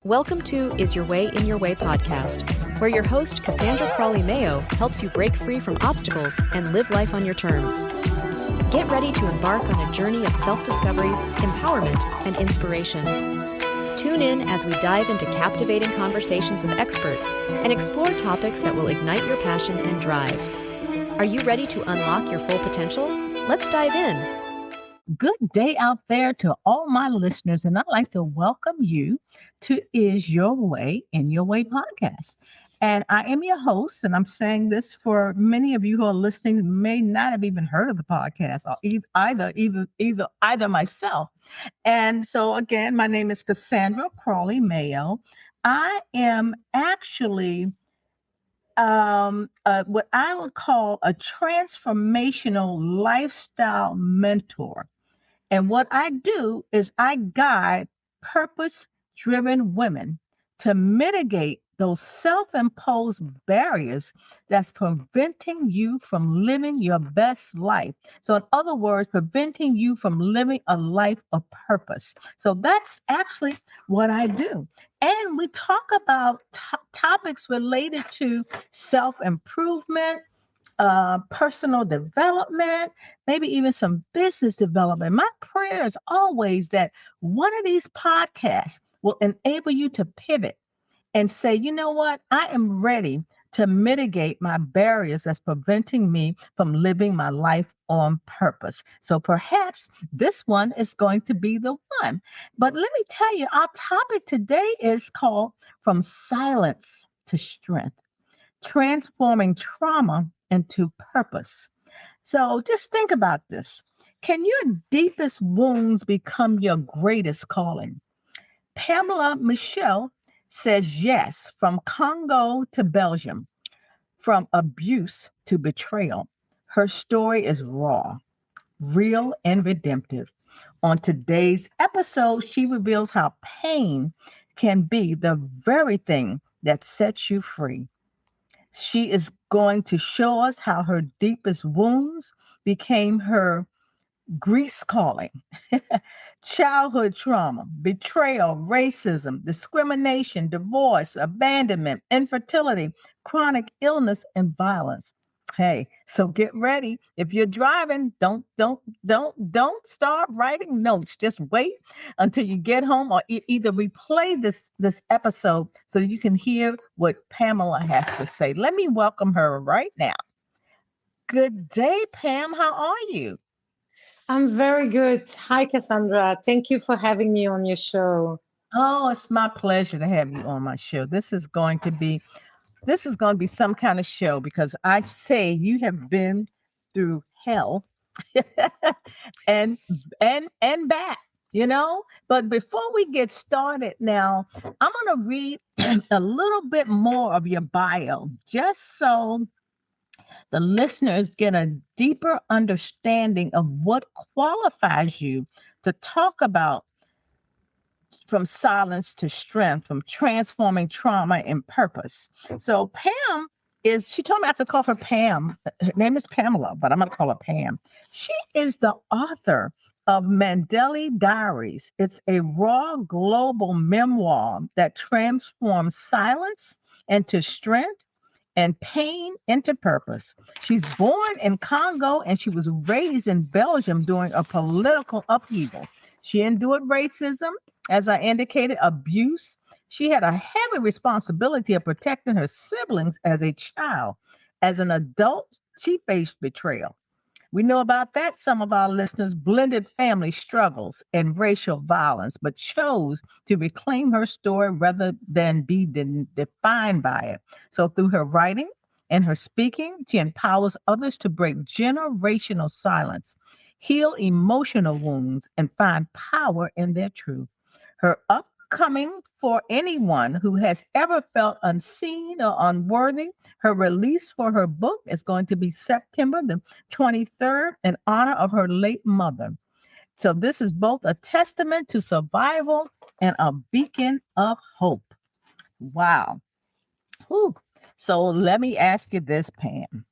Welcome to Is Your Way in Your Way podcast, where your host, Cassandra Crawley Mayo, helps you break free from obstacles and live life on your terms. Get ready to embark on a journey of self-discovery, empowerment, and inspiration. Tune in as we dive into captivating conversations with experts and explore topics that will ignite your passion and drive. Are you ready to unlock your full potential? Let's dive in. Good day out there to all my listeners, and I'd like to welcome you to Is Your Way in Your Way podcast. And I am your host, and I'm saying this for many of you who are listening who may not have even heard of the podcast, or either myself. And so again, my name is Cassandra Crawley Mayo. I am actually what I would call a transformational lifestyle mentor. And what I do is I guide purpose-driven women to mitigate those self-imposed barriers that's preventing you from living your best life. So in other words, preventing you from living a life of purpose. So that's actually what I do. And we talk about topics related to self-improvement, personal development, maybe even some business development. My prayer is always that one of these podcasts will enable you to pivot and say, you know what, I am ready to mitigate my barriers that's preventing me from living my life on purpose. So perhaps this one is going to be the one. But let me tell you, our topic today is called From Silence to Strength, Transforming Trauma into Purpose. So just think about this. Can your deepest wounds become your greatest calling? Pamela Michaux says yes, from Congo to Belgium, from abuse to betrayal. Her story is raw, real, and redemptive. On today's episode, she reveals how pain can be the very thing that sets you free. She is going to show us how her deepest wounds became her grease calling. Childhood trauma, betrayal, racism, discrimination, divorce, abandonment, infertility, chronic illness, and violence. Hey, so get ready. If you're driving, don't start writing notes. Just wait until you get home, or either replay this episode so you can hear what Pamela has to say. Let me welcome her right now. Good day, Pam. How are you? I'm very good. Hi, Cassandra. Thank you for having me on your show. Oh, it's my pleasure to have you on my show. This is going to be some kind of show, because I say you have been through hell and back, But before we get started now, I'm going to read a little bit more of your bio, just so the listeners get a deeper understanding of what qualifies you to talk about from silence to strength, from transforming trauma and purpose. So Pam she told me I could call her Pam. Her name is Pamela, but I'm going to call her Pam. She is the author of Mundele Diaries. It's a raw global memoir that transforms silence into strength and pain into purpose. She's born in Congo and she was raised in Belgium during a political upheaval. She endured racism, as I indicated, abuse. She had a heavy responsibility of protecting her siblings as a child. As an adult, she faced betrayal. We know about that. Some of our listeners blended family struggles and racial violence, but chose to reclaim her story rather than be defined by it. So through her writing and her speaking, she empowers others to break generational silence, heal emotional wounds, and find power in their truth. Her upcoming for anyone who has ever felt unseen or unworthy. Her release for her book is going to be September the 23rd in honor of her late mother. So this is both a testament to survival and a beacon of hope. Wow. Whew. So let me ask you this, Pam.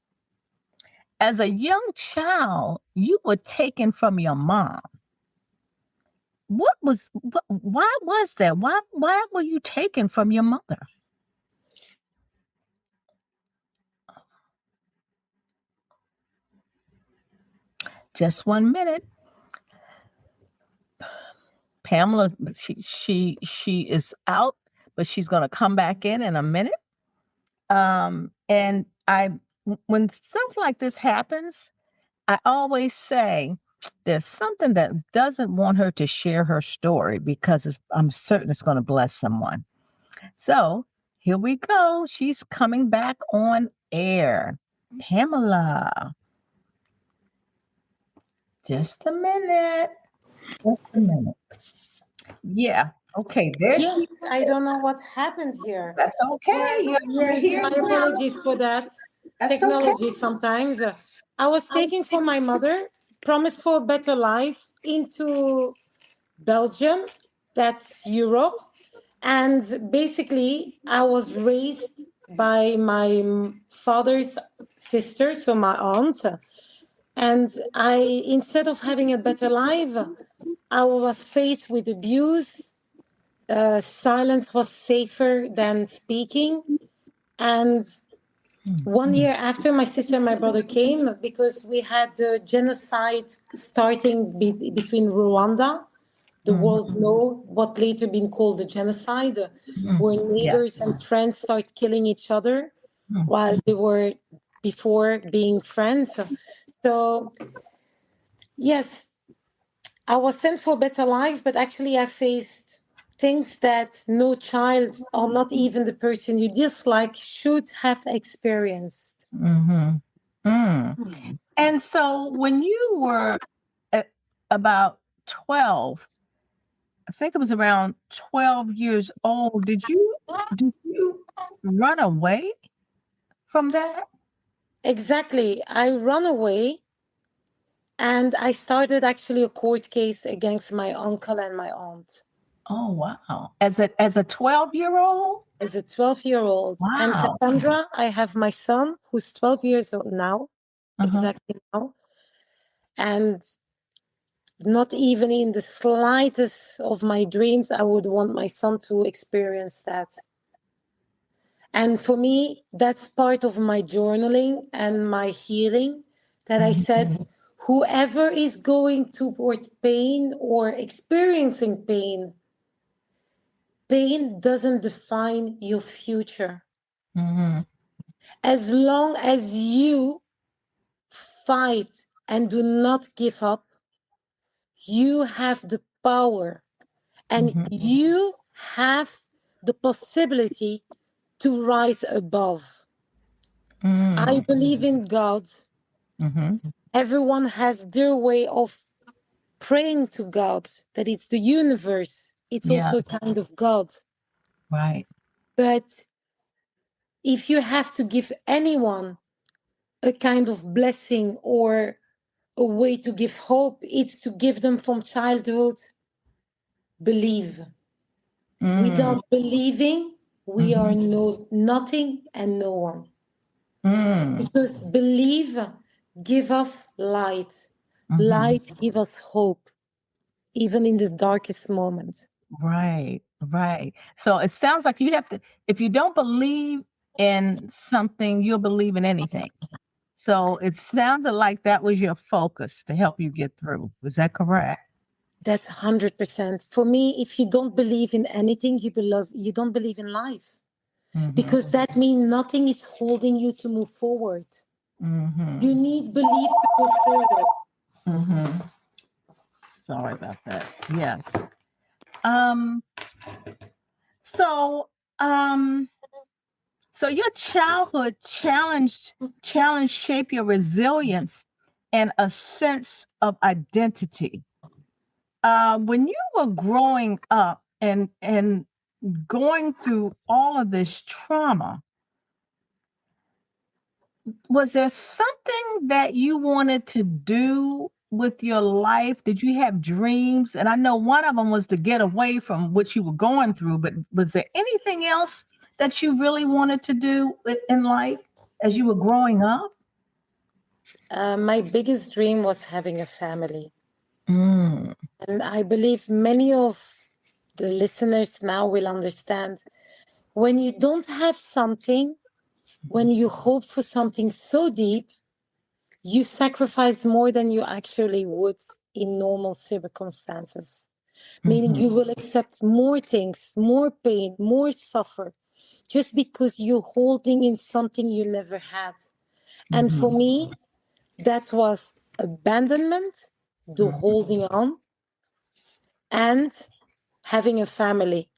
As a young child, you were taken from your mom. why was that? Why were you taken from your mother? Just 1 minute. Pamela, she is out, but she's going to come back in a minute. And when stuff like this happens, I always say there's something that doesn't want her to share her story because I'm certain it's going to bless someone. So here we go. She's coming back on air. Pamela. Just a minute. Just a minute. Yeah. Okay. There she Yes, is. I don't know what happened here. That's okay. You're Yes, here my now. apologies for that. That's okay. Technology sometimes. I was taking for my mother, Promise for a Better Life, into Belgium, that's Europe. And basically, I was raised by my father's sister, so my aunt. And instead of having a better life, I was faced with abuse. Silence was safer than speaking. And 1 year after my sister and my brother came, because we had the genocide starting between Rwanda, the world know what later been called the genocide, where Yeah. neighbors and friends start killing each other while they were before being friends. So yes, I was sent for a better life, but actually I faced things that no child or not even the person you dislike should have experienced. Mm-hmm. Mm. And so when you were at about 12, I think it was around 12 years old, did you run away from that? Exactly. I run away and I started actually a court case against my uncle and my aunt Oh wow. As a 12-year-old? as a 12-year-old. And Wow. Cassandra, I have my son who's 12 years old now, Uh-huh. exactly now. And not even in the slightest of my dreams, I would want my son to experience that. And for me, that's part of my journaling and my healing that I said, whoever is going towards pain or experiencing pain, pain doesn't define your future. Mm-hmm. As long as you fight and do not give up, you have the power and Mm-hmm. you have the possibility to rise above. I believe in God. Mm-hmm. Everyone has their way of praying to God, that it's the universe. It's Yeah, also a kind of God. right. But if you have to give anyone a kind of blessing or a way to give hope, it's to give them from childhood believe. Mm. Without believing, we Mm-hmm. are nothing and no one. Mm. Because believe give us light. Mm-hmm. Light give us hope, even in the darkest moment. Right, right. So it sounds like you have to, if you don't believe in something, you'll believe in anything. So it sounded like that was your focus to help you get through. Was that correct? That's 100%. For me, if you don't believe in anything, you don't believe in life. Mm-hmm. Because that means nothing is holding you to move forward. Mm-hmm. You need belief to move forward. Mm-hmm. Sorry about that. Yes. Um, so um, so your childhood challenge shape your resilience and a sense of identity. When you were growing up and going through all of this trauma, was there something that you wanted to do with your life? Did you have dreams? And I know one of them was to get away from what you were going through, but was there anything else that you really wanted to do in life as you were growing up? My biggest dream was having a family. Mm. And I believe many of the listeners now will understand, when you don't have something, when you hope for something so deep, you sacrifice more than you actually would in normal circumstances. Meaning you will accept more things, more pain, more suffer, just because you're holding in something you never had. And for me, that was abandonment, the holding on, and having a family.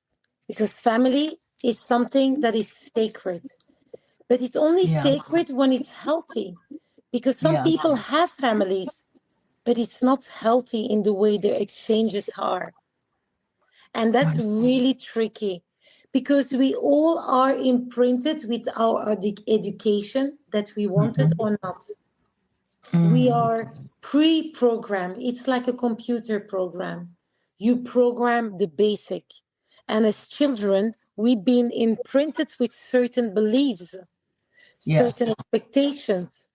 Because family is something that is sacred. But it's only Yeah. sacred when it's healthy. Because some Yeah. people have families, but it's not healthy in the way their exchanges are. And that's really tricky because we all are imprinted with our education that we wanted or not. We are pre-programmed. It's like a computer program. You program the basic. And as children, we've been imprinted with certain beliefs, certain Yes. expectations,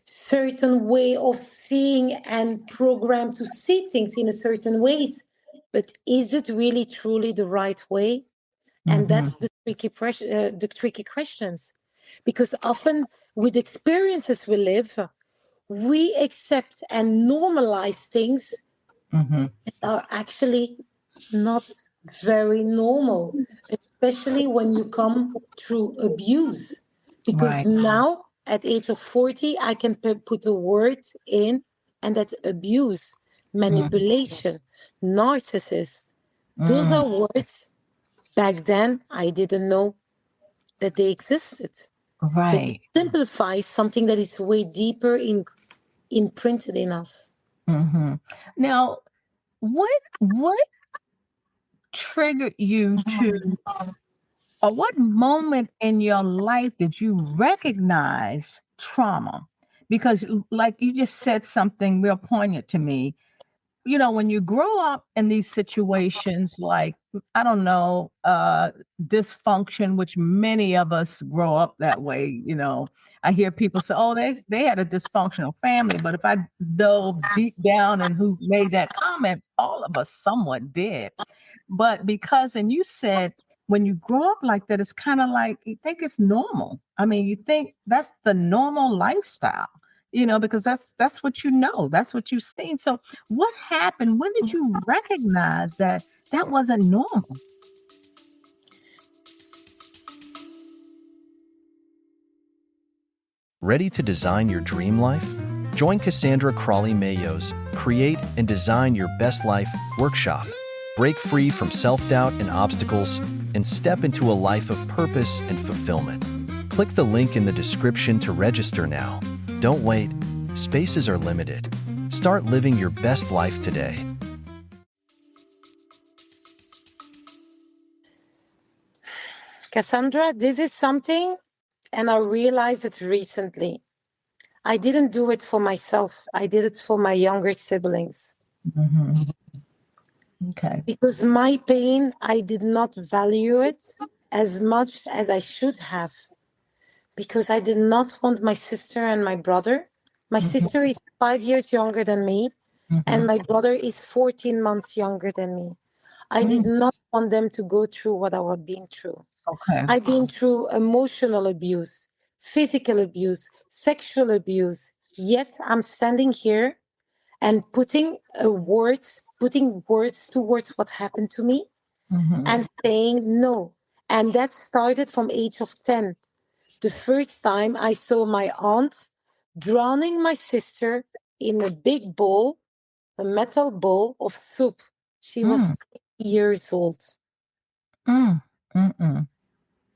certain way of seeing and programmed to see things in a certain ways. But is it really truly the right way? And that's the tricky questions, because often with experiences we live, we accept and normalize things that are actually not very normal, especially when you come through abuse. Because Right. now, at age of 40, I can put a word in, and that's abuse, manipulation, narcissist. Those are words back then I didn't know that they existed. But Right. simplifies something that is way deeper imprinted in us. Now, what triggered you to, or what moment in your life did you recognize trauma? Because, like you just said something real poignant to me. When you grow up in these situations, like, I don't know, dysfunction, which many of us grow up that way. I hear people say, oh, they had a dysfunctional family. But if I dove deep down and who made that comment, all of us somewhat did. But because, and you said, when you grow up like that, it's kind of like you think it's normal. I mean, you think that's the normal lifestyle, because that's what that's what you've seen. So what happened? When did you recognize that that wasn't normal? Ready to design your dream life? Join Cassandra Crawley Mayo's Create and Design Your Best Life workshop. Break free from self-doubt and obstacles and step into a life of purpose and fulfillment. Click the link in the description to register now. Don't wait. Spaces are limited. Start living your best life today. Cassandra, this is something, and I realized it recently. I didn't do it for myself. I did it for my younger siblings. Okay. Because my pain, I did not value it as much as I should have. Because I did not want my sister and my brother. My sister is 5 years younger than me, and my brother is 14 months younger than me. I did not want them to go through what I was being through. Okay. I've been through emotional abuse, physical abuse, sexual abuse. Yet I'm standing here and putting words towards what happened to me and saying no. And that started from age of 10. The first time I saw my aunt drowning my sister in a big bowl, a metal bowl of soup. She was Mm, 8 years old. mm,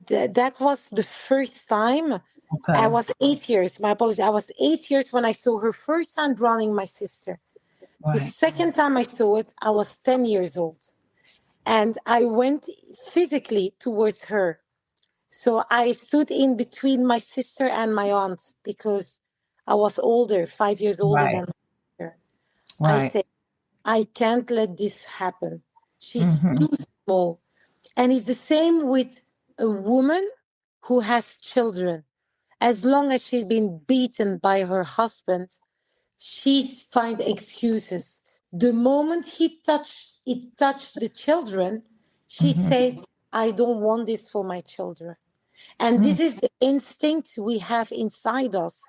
That was the first time. I okay. was 8 years. My apology. I was 8 years when I saw her first time drowning my sister. The Right. second time I saw it, I was 10 years old. And I went physically towards her. So I stood in between my sister and my aunt because I was older, 5 years older Right. than my sister. I Right. said, I can't let this happen. She's Mm-hmm. too small. And it's the same with a woman who has children. As long as she's been beaten by her husband, she finds excuses The moment it touched the children, she said, I don't want this for my children. And this is the instinct we have inside us.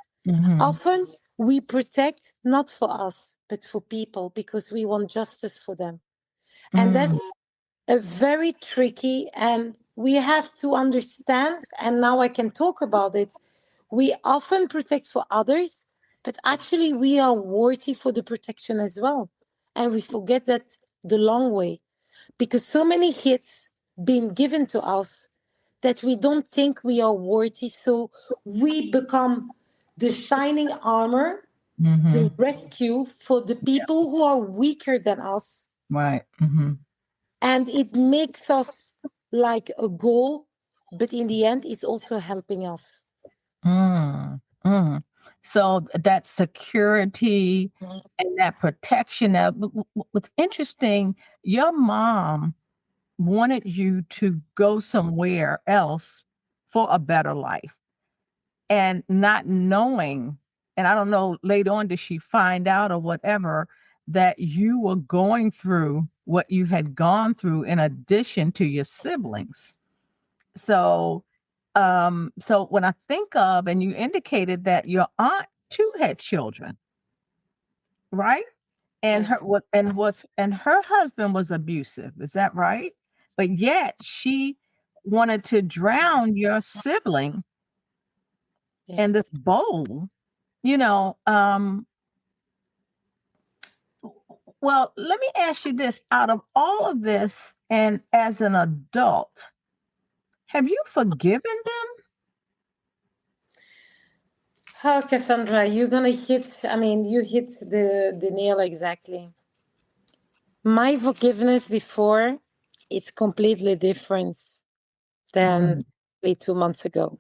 Often we protect not for us, but for people because we want justice for them. And that's a very tricky, and we have to understand, and now I can talk about it. We often protect for others, but actually we are worthy for the protection as well. And we forget that the long way because so many hits been given to us that we don't think we are worthy. So we become the shining armor, the rescue for the people who are weaker than us. Right. And it makes us like a goal, but in the end, it's also helping us. So that security and that protection. Now, what's interesting, your mom wanted you to go somewhere else for a better life, and not knowing, and I don't know, later on, did she find out or whatever, that you were going through what you had gone through in addition to your siblings. So, so when I think of, and you indicated that your aunt too had children, right? And Yes. and her husband was abusive. Is that right? But yet she wanted to drown your sibling Yeah. in this bowl, you know. Well, let me ask you this: out of all of this, and as an adult, have you forgiven them? Oh, Cassandra, you're gonna hit, I mean, you hit the nail exactly. My forgiveness before, it's completely different than 2 months ago.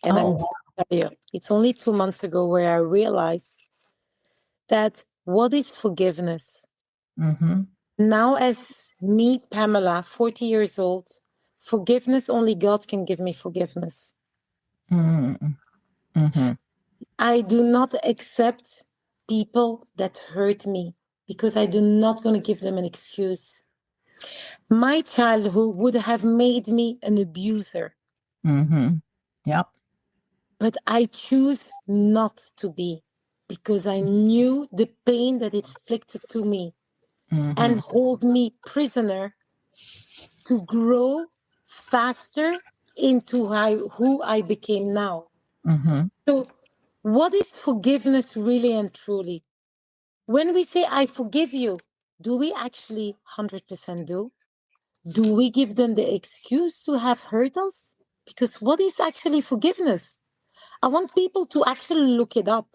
And I'm Oh. going to tell you, it's only 2 months ago where I realized that what is forgiveness? Mm-hmm. Now, as me, Pamela, 40 years old, forgiveness, only God can give me forgiveness. Mm-hmm. I do not accept people that hurt me because I do not going to give them an excuse. My childhood would have made me an abuser, Mm-hmm. Yep. but I choose not to be because I knew the pain that it inflicted to me and hold me prisoner to grow faster into who I became now. Mm-hmm. So, what is forgiveness really and truly? When we say, I forgive you, do we actually 100% do? Do we give them the excuse to have hurt us? Because what is actually forgiveness? I want people to actually look it up.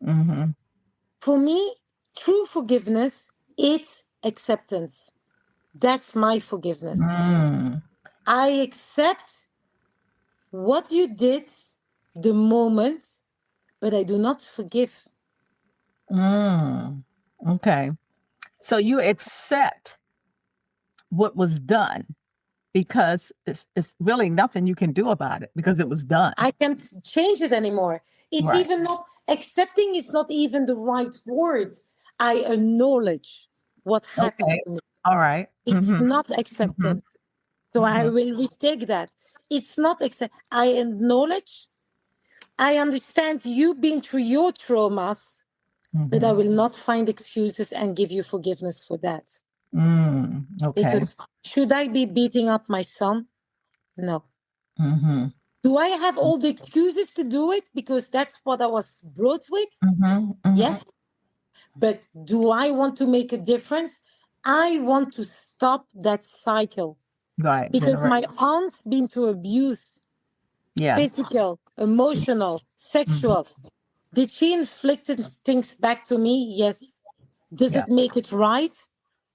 Mm-hmm. For me, true forgiveness is acceptance. That's my forgiveness. Mm. I accept what you did the moment, but I do not forgive. Mm. Okay. So you accept what was done because it's really nothing you can do about it because it was done. I can't change it anymore. It's Right. even not accepting is not even the right word. I acknowledge what happened Okay. to me. All right. It's Mm-hmm. not Mm-hmm. acceptance. So I Mm-hmm. will retake that. It's not accept. I acknowledge. I understand you've been through your traumas, but I Mm-hmm. will not find excuses and give you forgiveness for that. Okay. Because should I be beating up my son? No. Mm-hmm. Do I have all the excuses to do it because that's what I was brought with? Mm-hmm. Mm-hmm. Yes. But do I want to make a difference? I want to stop that cycle Right. because Right. my aunt's been through abuse, Yes. physical, emotional, Mm-hmm. sexual. Did she inflict things back to me? Yes. Does Yeah. it make it right?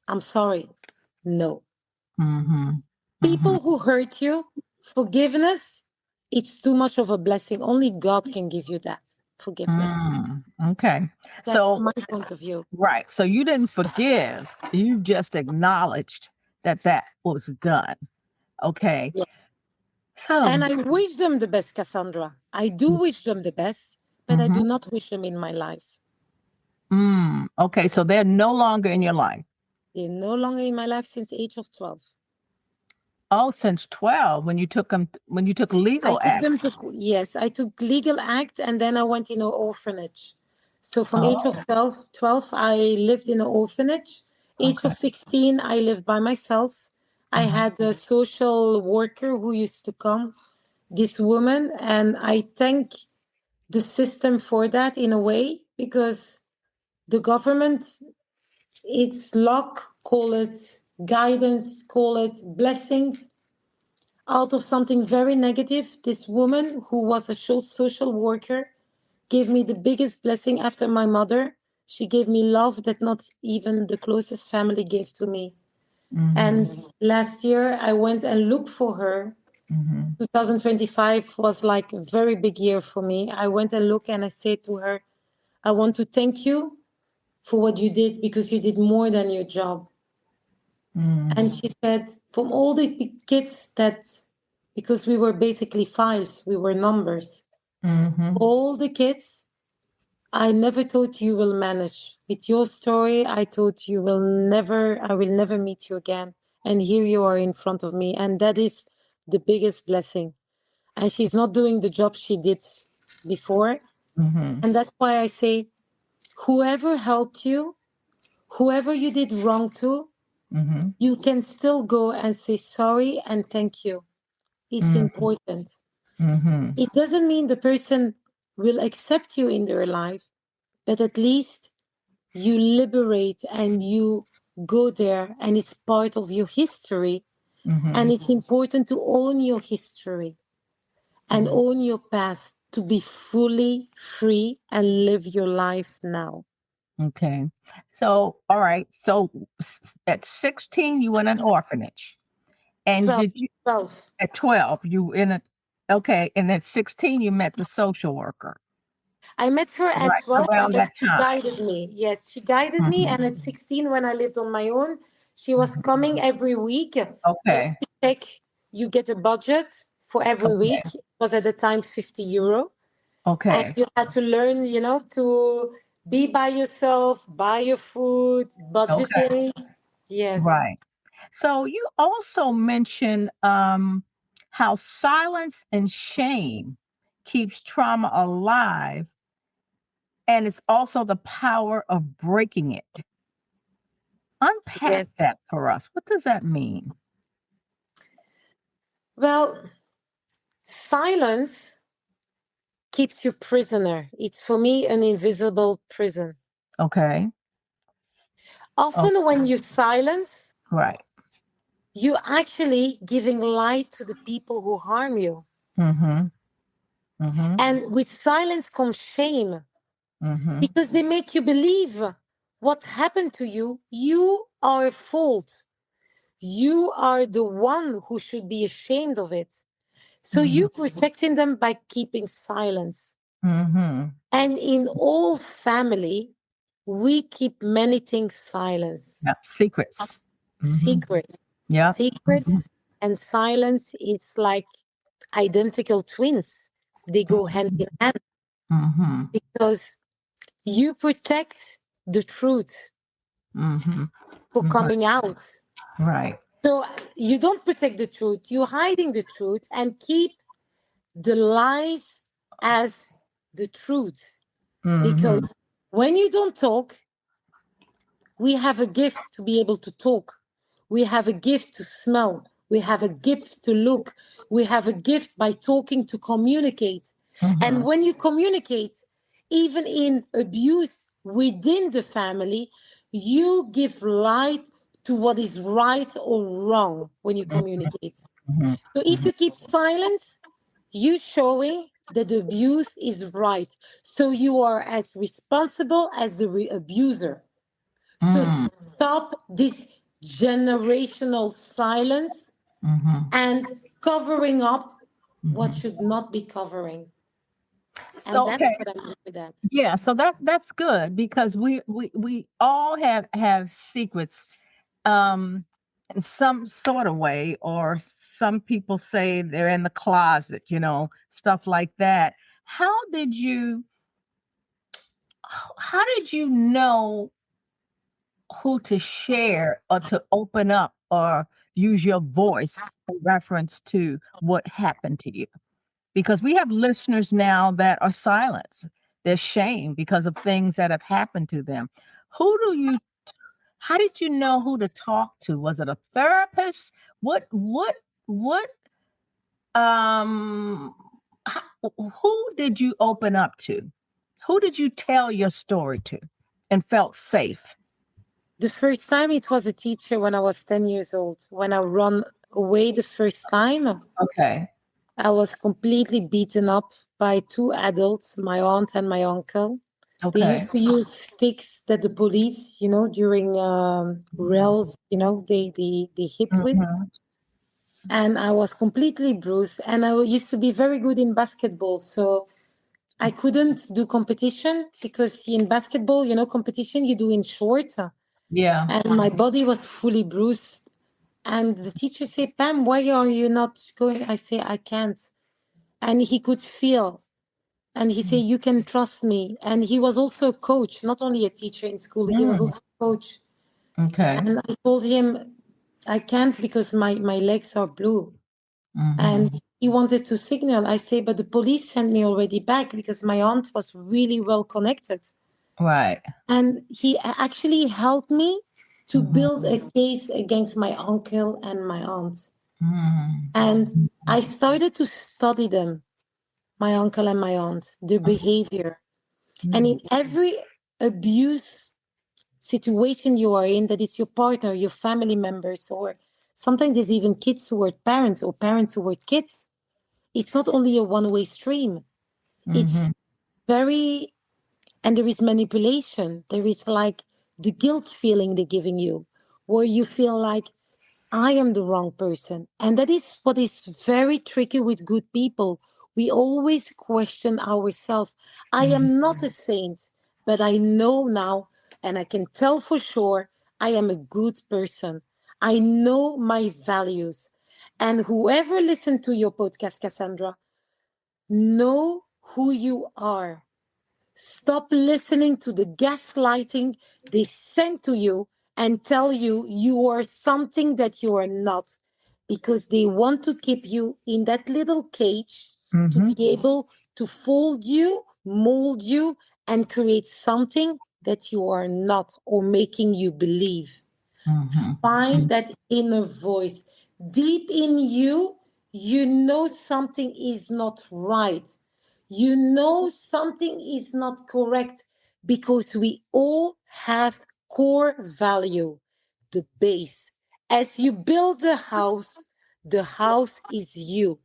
I'm sorry. No. Mm-hmm. Mm-hmm. People who hurt you, forgiveness, it's too much of a blessing. Only God can give you that forgiveness. Okay. That's So my point of view. right. So you didn't forgive. You just acknowledged that that was done. Okay. Yeah. So. And I wish them the best, Cassandra. I do wish them the best, but I Mm-hmm. do not wish them in my life. Okay, so they're no longer in your life. They're no longer in my life since the age of 12. Oh, since 12, when you took them, when you took I legal took action. them to, yes, I took legal act and then I went in an orphanage. So from age of Oh, 12, I lived in an orphanage. Age okay. of 16, I lived by myself. I Mhm, had a social worker who used to come, this woman, and I thank the system for that in a way, because the government, it's luck, call it guidance, call it blessings, out of something very negative. This woman who was a social worker gave me the biggest blessing after my mother. She gave me love that not even the closest family gave to me. mhm, And last year I went and looked for her. mhm, 2025 was like a very big year for me. I went and looked and I said to her, I want to thank you for what you did, because you did more than your job. And mhm, she said, from all the kids that, because we were basically files, we were numbers, mhm, all the kids, I never thought you will manage. With your story, I thought I will never meet you again. And here you are in front of me. And that is the biggest blessing. And she's not doing the job she did before. mhm, And that's why I say, whoever helped you, whoever you did wrong to, mhm, you can still go and say sorry and thank you. It's mhm, important. mhm, It doesn't mean the person will accept you in their life, but at least you liberate and you go there, and it's part of your history. And mhm, it's important to own your history and mhm. own your past to be fully free and live your life now. Okay. So, all right. So at 16, you went an orphanage. And 12, did you, 12. at 12, you in a, okay. And at 16, you met the social worker, I met her at right? 12, Around but that she time. guided me. Yes, she guided me. Mhm, And at 16, when I lived on my own, she was mhm. coming every week just Okay. to check. You get a budget for every Okay. week. It was at the time €50. And Okay. you had to learn, to be by yourself, buy your food, Okay. budgeting. Yes, Right. So you also mentioned how silence and shame keeps trauma alive, and it's also the power of breaking it. Unpack yes. that for us. What does that mean? Well, silence keeps you prisoner. It's for me an invisible prison. Okay. Oh, Often when you silence, right. you actually giving light to the people who harm you. Mm-hmm. Mm-hmm. And with silence comes shame, Mm-hmm. because they make you believe what happened to you. You are at fault. You are the one who should be ashamed of it. So Mm-hmm. you protecting them by keeping silence. Mm-hmm. And in all family, we keep many things silence. Yep. Secrets. Mm-hmm. Secret. Yep. Mm-hmm. Secrets and silence, it's like identical twins. They go hand in hand, Mm-hmm. because you protect the truth Mm-hmm. for Right. coming out. Right. So you don't protect the truth, you're hiding the truth and keep the lies as the truth. Mm-hmm. Because when you don't talk, we have a gift to be able to talk. We have a gift to smell. We have a gift to look. We have a gift by talking to communicate. Mm-hmm. And when you communicate, even in abuse within the family, you give light to what is right or wrong when you communicate. Mm-hmm. So if you keep silence, you showing that the abuse is right. So you are as responsible as the abuser. So Mm-hmm. stop this generational silence Mm-hmm. and covering up what Mm-hmm. should not be covering. And So that's okay, what I mean with that. yeah. So that's good because we all have secrets, in some sort of way, or some people say they're in the closet, stuff like that. How did you how did you know who to share or to open up or use your voice in reference to what happened to you? Because we have listeners now that are silenced. They're shamed because of things that have happened to them. Who do you How did you know who to talk to? Was it a therapist? What um who did you open up to? Who did you tell your story to and felt safe? The first time it was a teacher when I was 10 years old. When I run away the first time, Okay. I was completely beaten up by two adults, my aunt and my uncle. They Okay. used to use sticks that the police, during rails, they hit with. Mhm. And I was completely bruised. And I used to be very good in basketball. So I couldn't do competition because in basketball, competition you do in shorts. Yeah. And my body was fully bruised. And the teacher said, Pam, why are you not going? I say, I can't. And he could feel. And he said, you can trust me. And he was also a coach, not only a teacher in school, he was Mm. also a coach. Okay. And I told him, I can't because my legs are blue. And Mhm. he wanted to signal. I say, but the police sent me already back because my aunt was really well connected. Right. And he actually helped me to build Mhm. a case against my uncle and my aunt. Mhm. And I started to study them, my uncle and my aunt, their behavior. And in every abuse situation you are in, that it's your partner, your family members, or sometimes it's even kids toward parents or parents toward kids, it's not only a one-way stream. It's Mhm. very, and there is manipulation. There is like the guilt feeling they're giving you, where you feel like I am the wrong person. And that is what is very tricky with good people. We always question ourselves. I Mhm. am not a saint, but I know now, and I can tell for sure, I am a good person. I know my values. And whoever listened to your podcast, Cassandra, know who you are. Stop listening to the gaslighting they send to you and tell you you are something that you are not, because they want to keep you in that little cage to Mhm. be able to fold you, mold you, and create something that you are not, or making you believe. Mhm. Find that inner voice. Deep in you, you know something is not right. You know something is not correct, because we all have core value, the base. As you build the house is you.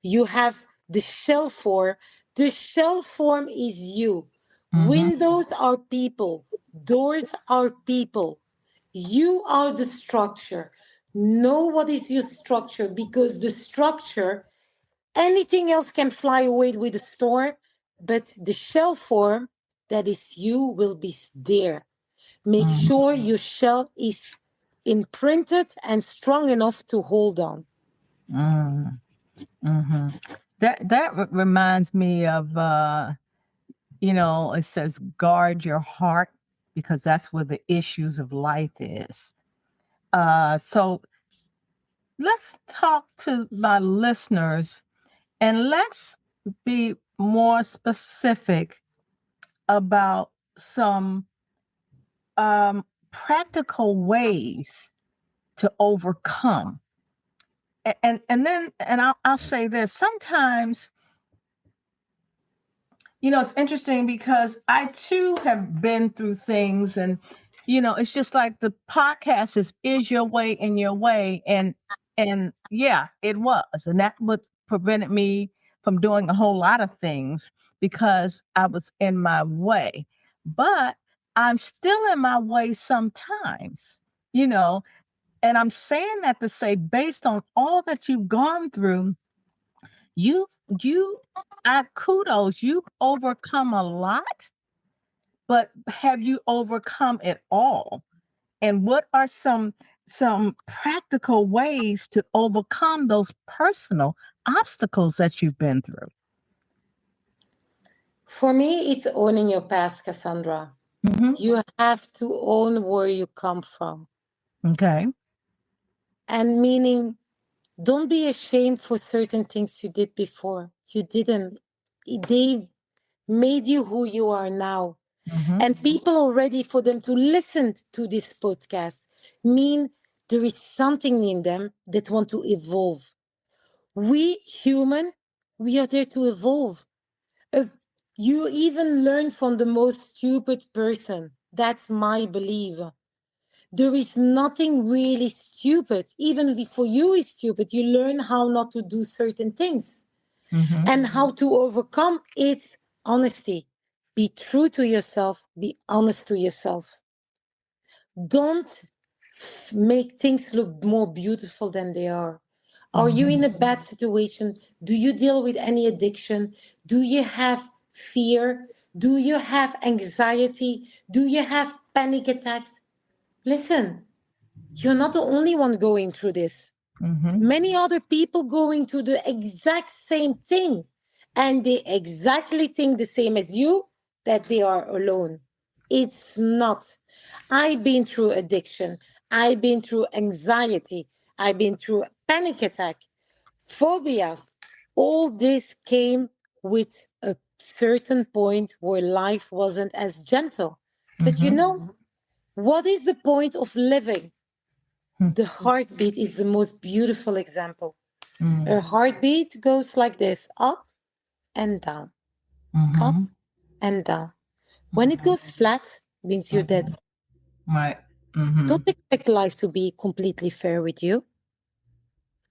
You have the shell form. The shell form is you. Mhm. Windows are people. Doors are people. You are the structure. Know what is your structure, because the structure, anything else can fly away with the storm, but the shell form, that is you, will be there. Make Mhm. sure your shell is imprinted and strong enough to hold on. Mhm. Mhm. That reminds me of it says guard your heart because that's where the issues of life is. So let's talk to my listeners and let's be more specific about some practical ways to overcome. And I'll say this. Sometimes, it's interesting because I too have been through things, and it's just like the podcast is your way in your way, and yeah, it was, and that what prevented me from doing a whole lot of things because I was in my way. But I'm still in my way sometimes, you know, and I'm saying that to say, based on all that you've gone through, you you I kudos, you've overcome a lot, but have you overcome it all? And what are some practical ways to overcome those personal obstacles that you've been through? For me, it's owning your past, Cassandra. Mm-hmm. You have to own where you come from. Okay. And meaning, don't be ashamed for certain things you did before. You didn't. They made you who you are now. Mm-hmm. And people are ready for them to listen to this podcast. Mean there is something in them that want to evolve. We human, we are there to evolve. Uh, you even learn from the most stupid person. That's my belief. There is nothing really stupid. Even if for you is stupid, you learn how not to do certain things Mm-hmm. and how to overcome its honesty. Be true to yourself, be honest to yourself. Don't make things look more beautiful than they are. Are you in a bad situation? Do you deal with any addiction? Do you have fear? Do you have anxiety? Do you have panic attacks? Listen, you're not the only one going through this. Mm-hmm. Many other people going through the exact same thing, and they exactly think the same as you, that they are alone. It's not. I've been through addiction. I've been through anxiety. I've been through panic attack, phobias. All this came with a certain point where life wasn't as gentle. But you Mm-hmm. know, what is the point of living? Mm-hmm. The heartbeat is the most beautiful example. Mm-hmm. A heartbeat goes like this, up and down, up Mm-hmm. and down. When it goes flat, means you're dead. Right. Mm-hmm. Don't expect life to be completely fair with you.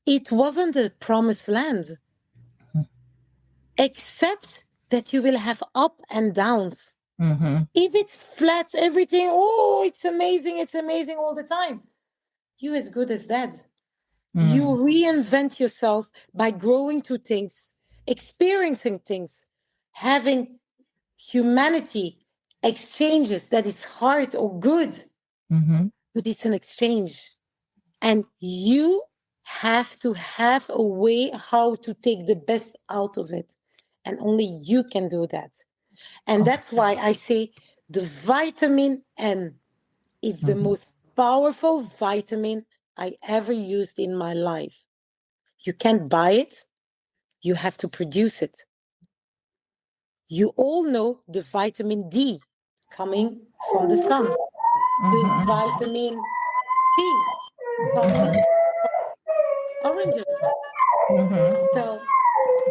It wasn't a promised land, except that you will have up and downs. Mm-hmm. If it's flat, everything, oh, it's amazing all the time. You as good as dead. You reinvent yourself by growing through things, experiencing things, having humanity exchanges that it's hard or good, Mm-hmm. but it's an exchange. And you have to have a way how to take the best out of it. And only you can do that. And that's why I say the vitamin N is the most powerful vitamin I ever used in my life. You can't buy it, you have to produce it. You all know the vitamin D coming from the sun, the vitamin T coming from oranges. Mm-hmm. So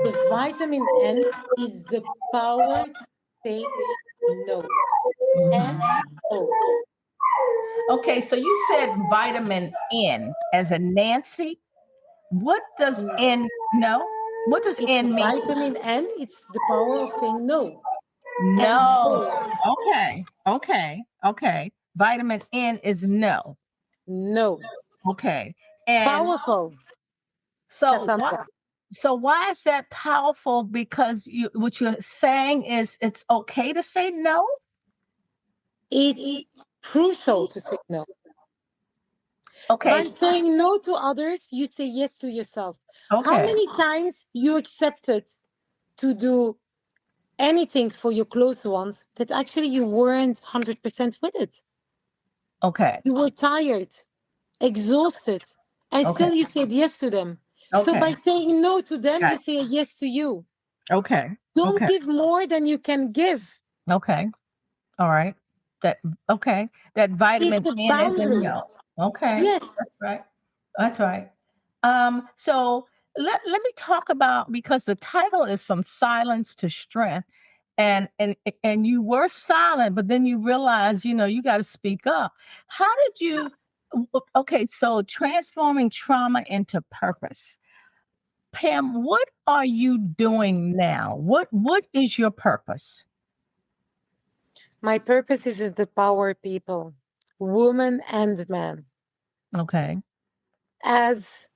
the vitamin N is the power to say no. And oh, Okay, so you said vitamin N as a Nancy. What does N no? What does it's N mean? vitamin N, it's the power of saying no. And No. oh, Okay. Vitamin N is no. no. Okay. And Powerful, so what Cassandra. so why is that powerful? Because you what you're saying is it's okay to say no? It's crucial to say no. Okay. By saying no to others, you say yes to yourself. How Okay. many times you accepted to do anything for your close ones that actually you weren't 100% with it? Okay. You were tired, exhausted, and Okay. still you said yes to them. So Okay. by saying no to them, Got you say a yes to you. Okay. Don't Okay. give more than you can give. Okay. All right. That okay. That It's vitamin a N is in boundary. no. Okay. Yes. That's right. That's right. So let me talk about because the title is From Silence to Strength. And you were silent, but then you realize, you got to speak up. How did you okay, so transforming trauma into purpose. Pam, what are you doing now? What is your purpose? My purpose is to empower people, women and men. Okay. As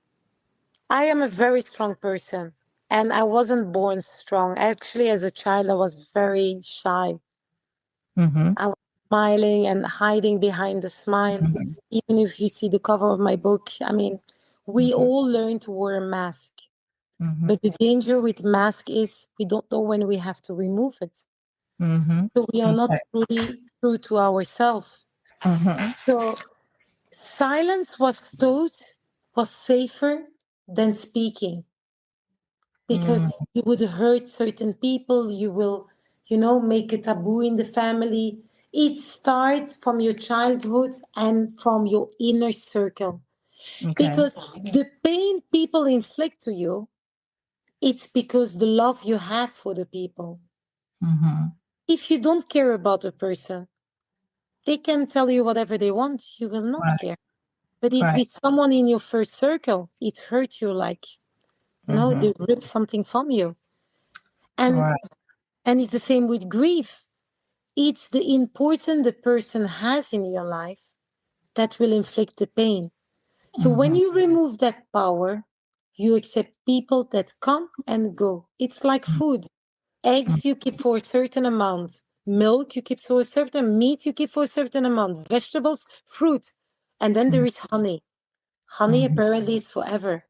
I am a very strong person and I wasn't born strong. Actually, as a child, I was very shy. Mm-hmm. I was smiling and hiding behind the smile. Mm-hmm. Even if you see the cover of my book, I mean, we Mm-hmm. all learn to wear a mask. Mm-hmm. But the danger with mask is we don't know when we have to remove it. So we are not Okay. truly true to ourselves. So silence was thought was safer than speaking, because you would hurt certain people, you will, make a taboo in the family. It starts from your childhood and from your inner circle. Okay. Because the pain people inflict to you, it's because the love you have for the people. If you don't care about a person, they can tell you whatever they want, you will not Right. care. But if Right. it's someone in your first circle, it hurts you like, they rip something from you. And Right. and it's the same with grief. It's the importance the person has in your life that will inflict the pain. So when you remove that power, you accept people that come and go. It's like food. Eggs you keep for a certain amount. Milk you keep for a certain, meat you keep for a certain amount. Vegetables, fruit. And then there is honey. Honey apparently is forever.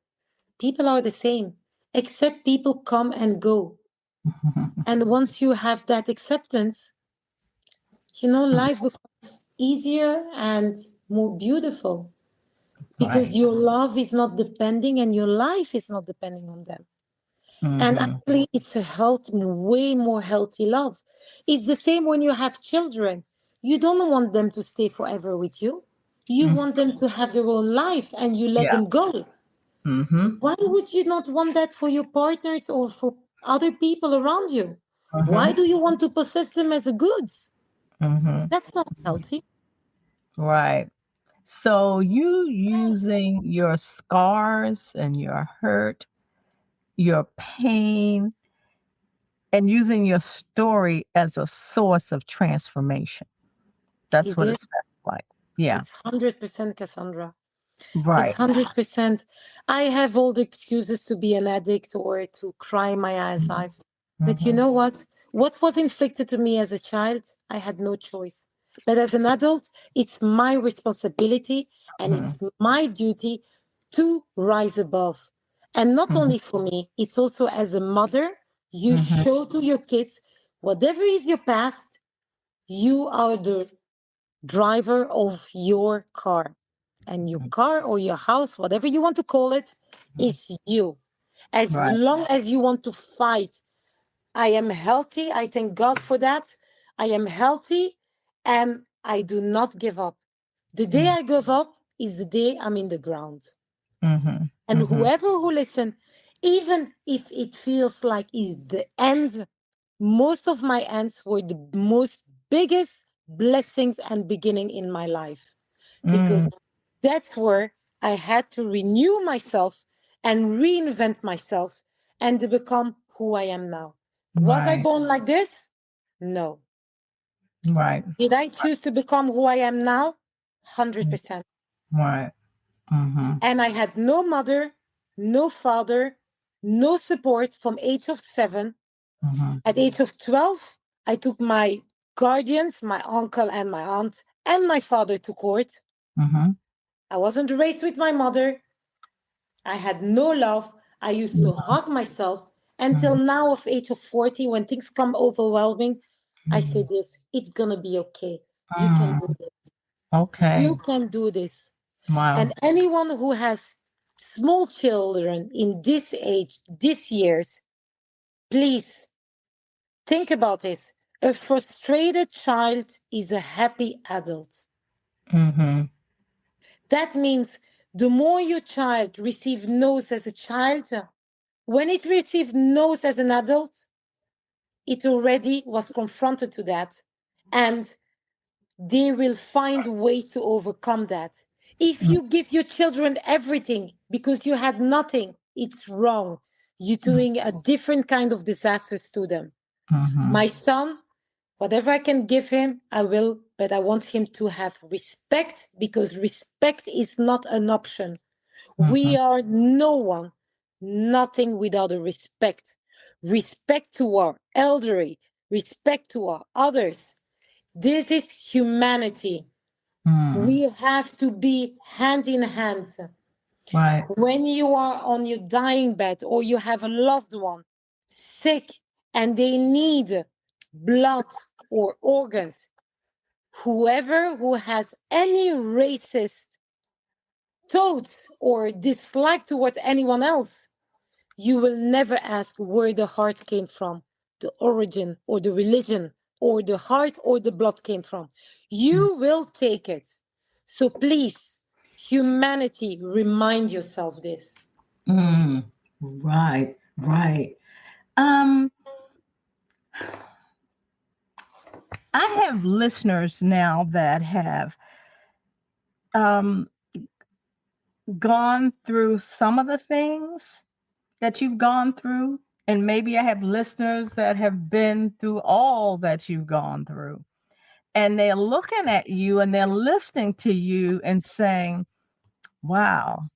People are the same, except people come and go. And once you have that acceptance, life becomes easier and more beautiful, because Right. your love is not depending and your life is not depending on them. And actually, it's a healthy, way more healthy love. It's the same when you have children. You don't want them to stay forever with you. You want them to have their own life and you let Yeah. them go. Why would you not want that for your partners or for other people around you? Why do you want to possess them as a goods? That's not healthy. Right. So you using your scars and your hurt, your pain, and using your story as a source of transformation. That's It what it is. sounds like. Yeah. It's 100% Cassandra. It's Right. 100%. I have all the excuses to be an addict or to cry my eyes out. But you Mhm. know what? What was inflicted to me as a child, I had no choice. But as an adult, it's my responsibility and Mhm. it's my duty to rise above. And not Mhm. only for me, it's also as a mother, you Mhm. show to your kids whatever is your past, you are the driver of your car. And your car or your house, whatever you want to call it, is you. As Right. long as you want to fight, I am healthy. I thank God for that. I am healthy and I do not give up. The day I give up is the day I'm in the ground. Mhm. And Mhm. whoever who listen, even if it feels like is the end, most of my ends were the most biggest blessings and beginning in my life, because Mm. that's where I had to renew myself and reinvent myself and to become who I am now. Was I Right. born like this? No. Right. Did I choose to become who I am now? 100%. Right. Mhm. And I had no mother, no father, no support from age of 7. Mhm. At age of 12, I took my guardians, my uncle and my aunt, and my father to court. Mhm. I wasn't raised with my mother. I had no love. I used to hug myself until Mhm. now, of age of 40, when things come overwhelming, I say this, it's gonna be okay. You can Mm. do this. Okay. You can do this. Wow. And anyone who has small children in this age, this years, please think about this. A frustrated child is a happy adult. Mhm. That means the more your child receives no's as a child, when it receives no's as an adult, it already was confronted to that. And they will find ways to overcome that. If Mm. you give your children everything because you had nothing, it's wrong. You're doing a different kind of disasters to them. Mhm. My son, whatever I can give him, I will, but I want him to have respect, because respect is not an option. We Mhm. are no one, nothing without a respect. Respect to our elderly, respect to our others. This is humanity. Mm. We have to be hand in hand. Right. When you are on your dying bed or you have a loved one sick and they need blood or organs. Whoever who has any racist thoughts or dislike towards anyone else, you will never ask where the heart came from, the origin or the religion or the heart or the blood came from. You will take it. So please, humanity, remind yourself this. Right, right. Um, I have listeners now that have um, gone through some of the things that you've gone through, and maybe I have listeners that have been through all that you've gone through. And they're looking at you and they're listening to you and saying, wow,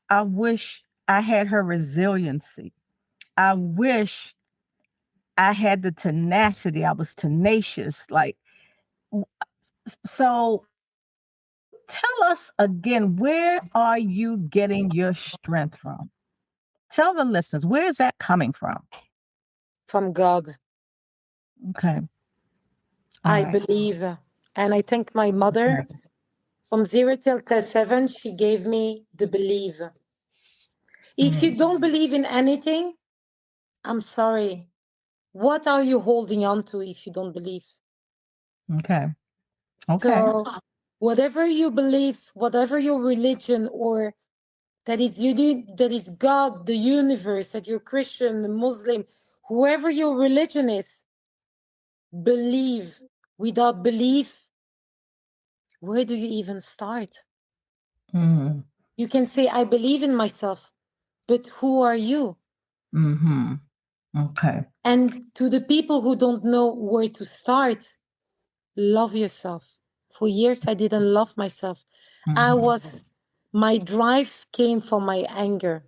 I wish I had her resiliency. I wish I had the tenacity. I was tenacious. Like, so tell us again, where are you getting your strength from? Tell the listeners, where is that coming from? From God. Okay. All I right. believe. And I thank my mother. Okay. From 0 till 7, she gave me the belief. If you Mm, don't believe in anything, I'm sorry. What are you holding on to if you don't believe? okay. Okay. So, whatever you believe, whatever your religion, or that is you do, that is God, the universe, that you're Christian, Muslim, whoever your religion is, believe. Without belief, where do you even start? Mm, You can say, I believe in myself, but who are you? mm-hmm. Okay. And to the people who don't know where to start, love yourself. For years, I didn't love myself. Mm-hmm. My drive came from my anger.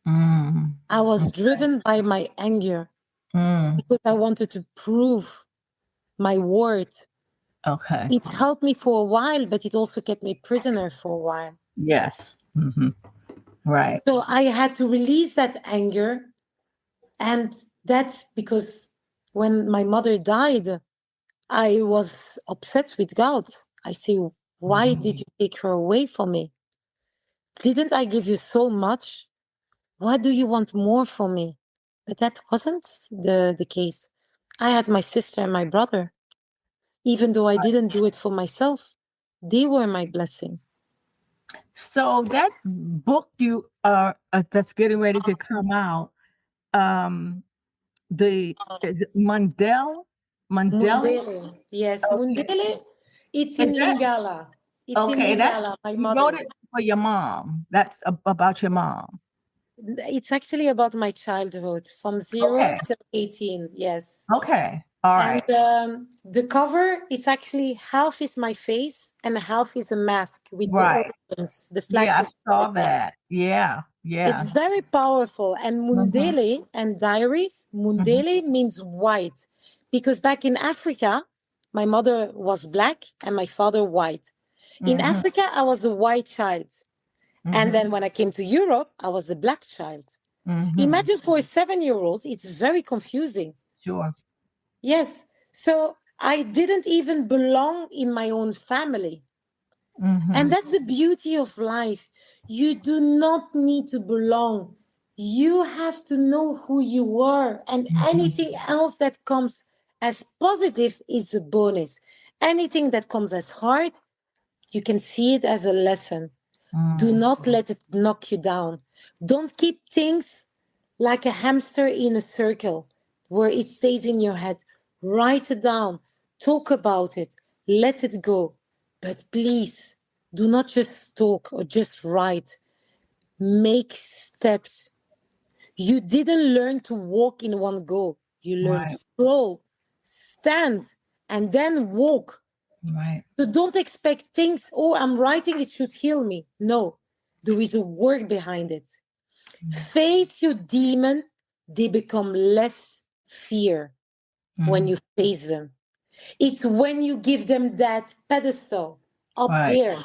Mm, I was okay. driven by my anger Mm, because I wanted to prove my worth. okay. It helped me for a while, but it also kept me prisoner for a while. Yes. Mm-hmm. Right. So I had to release that anger. And that's because when my mother died, I was upset with God. I say, why did Mm, you take her away from me? Didn't I give you so much? What do you want more from me? But that wasn't the case. I had my sister and my brother. Even though I didn't do it for myself, they were my blessing. so that book you are that's getting ready to come out, um, the is it Mundele? Mundele, yes, Okay. Mundele. It's Is in that Lingala. It's in okay? That's Lingala, my you wrote mother. it for your mom. That's about your mom. It's actually about my childhood from 0 Okay. till 18, yes. Okay. All And right. the cover, it's actually half is my face and half is a mask with the Right. organs, the Yeah, flags I of saw Africa. that. Yeah. It's Yeah. very powerful. And Mm-hmm. Mundele and Diaries, Mm-hmm. Mundele means white. Because back in Africa, my mother was black and my father white. In Mm-hmm. Africa, I was the white child. And Mm-hmm. then when I came to Europe, I was the black child. Mm-hmm. Imagine for a 7-year-old, it's very confusing. Sure. Yes. So I didn't even belong in my own family. And Mm-hmm. that's the beauty of life. You do not need to belong. You have to know who you are, and Mm-hmm. anything else that comes as positive is a bonus. Anything that comes as hard, you can see it as a lesson. Do Mm, not let it knock you down. Don't keep things like a hamster in a circle where it stays in your head. Write it down, talk about it, let it go. But please do not just talk or just write. Make steps. You didn't learn to walk in one go, you learned to right. crawl, stand, and then walk. Right. So don't expect things, oh, I'm writing, it should heal me. No, there is a work behind it. Face your demon, they become less fear when Mm, you face them. It's when you give them that pedestal up right. there.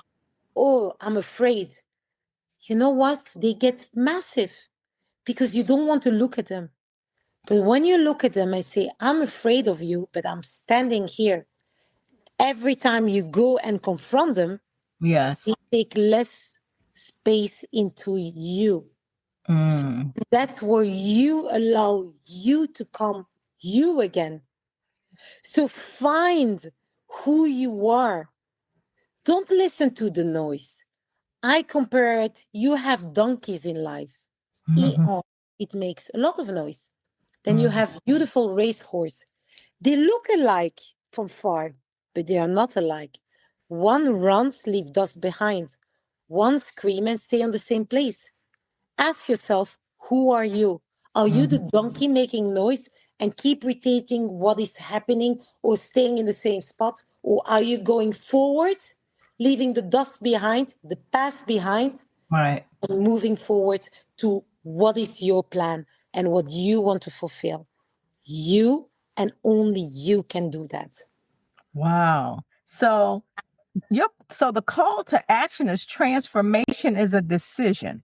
Oh, I'm afraid. You know what? They get massive because you don't want to look at them. But when you look at them and say, I'm afraid of you, but I'm standing here. Every time you go and confront them, Yes. they take less space into you. Mm. That's where you allow you to come you again. So find who you are. Don't listen to the noise. I compare it, you have donkeys in life. Mhm. E-on, it makes a lot of noise. Then you Mm. have beautiful racehorse. They look alike from far, but they are not alike. One runs, leave dust behind. One scream and stay on the same place. Ask yourself, who are you? Are you the Mhm. donkey making noise and keep repeating what is happening or staying in the same spot? Or are you going forward, leaving the dust behind, the past behind, Right. and moving forward to what is your plan and what you want to fulfill? You and only you can do that. Wow. So, yep. So the call to action is transformation is a decision.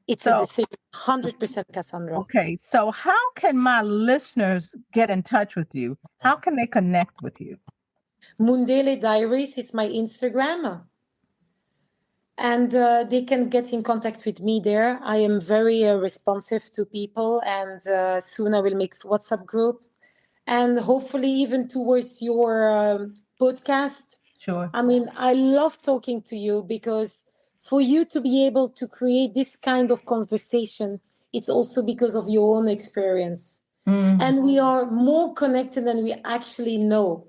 It's a So, decision, 100%, Cassandra. okay. So, how can my listeners get in touch with you? How can they connect with you? Mundele Diaries is my Instagram. And they can get in contact with me there. I am very responsive to people, and soon I will make WhatsApp group, and hopefully even towards your podcast. Sure. I mean, I love talking to you because for you to be able to create this kind of conversation, it's also because of your own experience, Mm. and we are more connected than we actually know.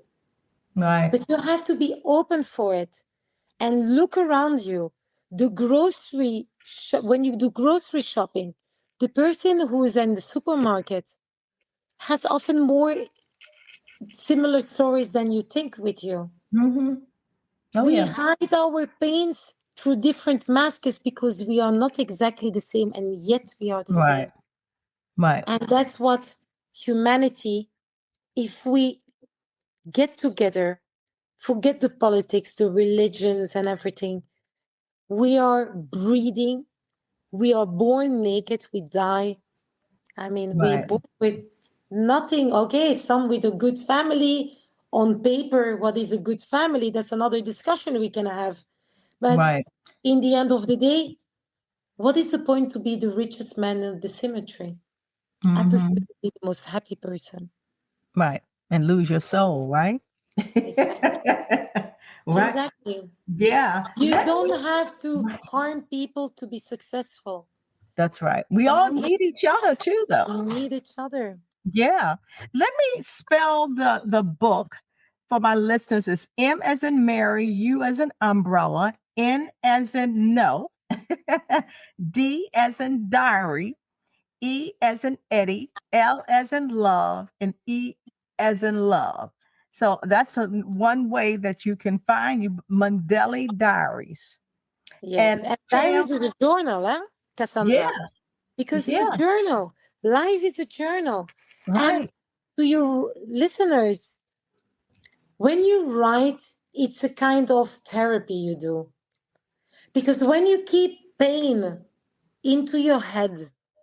Right. But you have to be open for it and look around you. When you do grocery shopping, the person who is in the supermarket has often more similar stories than you think with you. Mm-hmm. Oh, We yeah. hide our pains through different masks because we are not exactly the same, and yet we are the Right. same. Right. And that's what humanity, if we get together, forget the politics, the religions, and everything, we are breathing. We are born naked, we die. I mean, we Right. born with nothing. Okay, some with a good family. On paper, what is a good family? That's another discussion we can have. But Right. in the end of the day, what is the point to be the richest man in the cemetery? I prefer Mm-hmm. to be the most happy person. Right. And lose your soul, right? Exactly. Right. Exactly. Yeah. You don't have to harm people to be successful. That's right. We all need each other too, though. We need each other. Yeah. Let me spell the book for my listeners. It's M as in Mary, U as in umbrella, N as in no, D as in diary, E as in Eddie, L as in love, and E as in love. So that's one way that you can find you Mundele Diaries. Yes. And And Pam, diaries is a journal, huh, yeah, Cassandra? Because it's a yeah, journal. Life is a journal. And right. to your listeners, when you write, it's a kind of therapy you do. Because when you keep pain into your head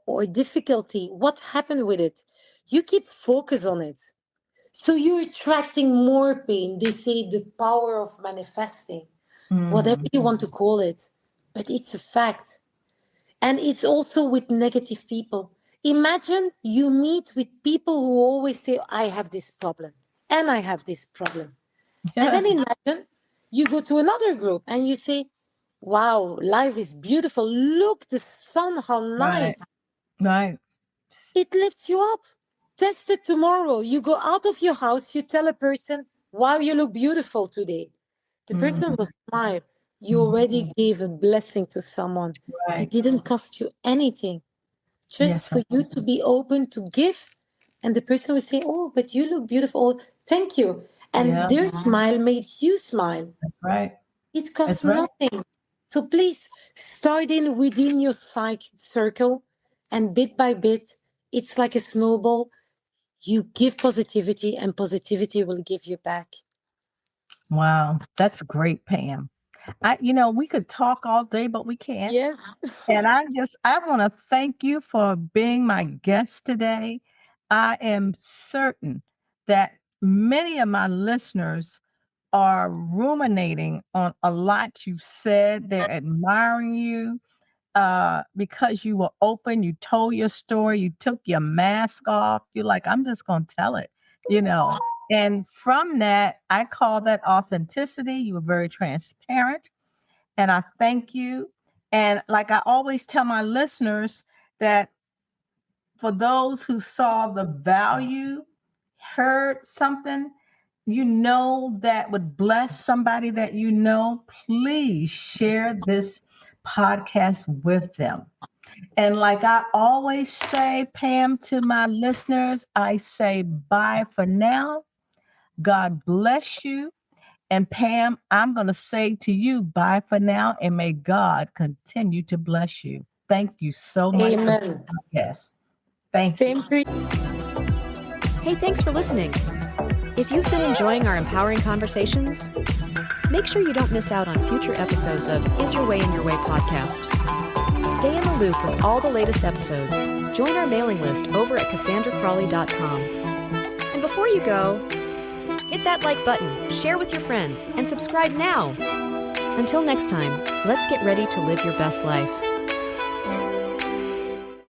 or difficulty, what happened with it? You keep focus on it. So you're attracting more pain. They say the power of manifesting, whatever Mm, you want to call it. But it's a fact. And it's also with negative people. Imagine you meet with people who always say, I have this problem and I have this problem. And yeah, then imagine you go to another group and you say, wow, life is beautiful. Look, the sun, how right, nice. right. It lifts you up. Test it tomorrow. You go out of your house, you tell a person, wow, you look beautiful today. The person Mm, will smile. You mhm, already gave a blessing to someone. It right. didn't cost you anything, just Yes, for you to be open to give. And the person will say, oh, but you look beautiful. Oh, thank you. And yeah, their smile made you smile. that's right. It costs That's right. nothing. So please start in within your psych circle, and bit by bit, it's like a snowball. You give positivity, and positivity will give you back. Wow, that's great, Pam. We could talk all day, but we can't. Yes. And I want to thank you for being my guest today. I am certain that many of my listeners are ruminating on a lot you've said. They're admiring you because you were open. You told your story. You took your mask off. You're like, I'm just going to tell it, you know. And from that, I call that authenticity. You were very transparent. And I thank you. And like I always tell my listeners, that for those who saw the value, heard something, you know, that would bless somebody that you know, please share this podcast with them. And like I always say, Pam, to my listeners, I say bye for now. God bless you. And Pam, I'm going to say to you, bye for now, and may God continue to bless you. Thank you so much for the Amen. podcast. Thank you. Same to you. Hey, thanks for listening. If you've been enjoying our empowering conversations, make sure you don't miss out on future episodes of Is Your Way in Your Way podcast. Stay in the loop with all the latest episodes. Join our mailing list over at CassandraCrawley.com. And before you go, hit that like button, share with your friends, and subscribe now. Until next time, let's get ready to live your best life.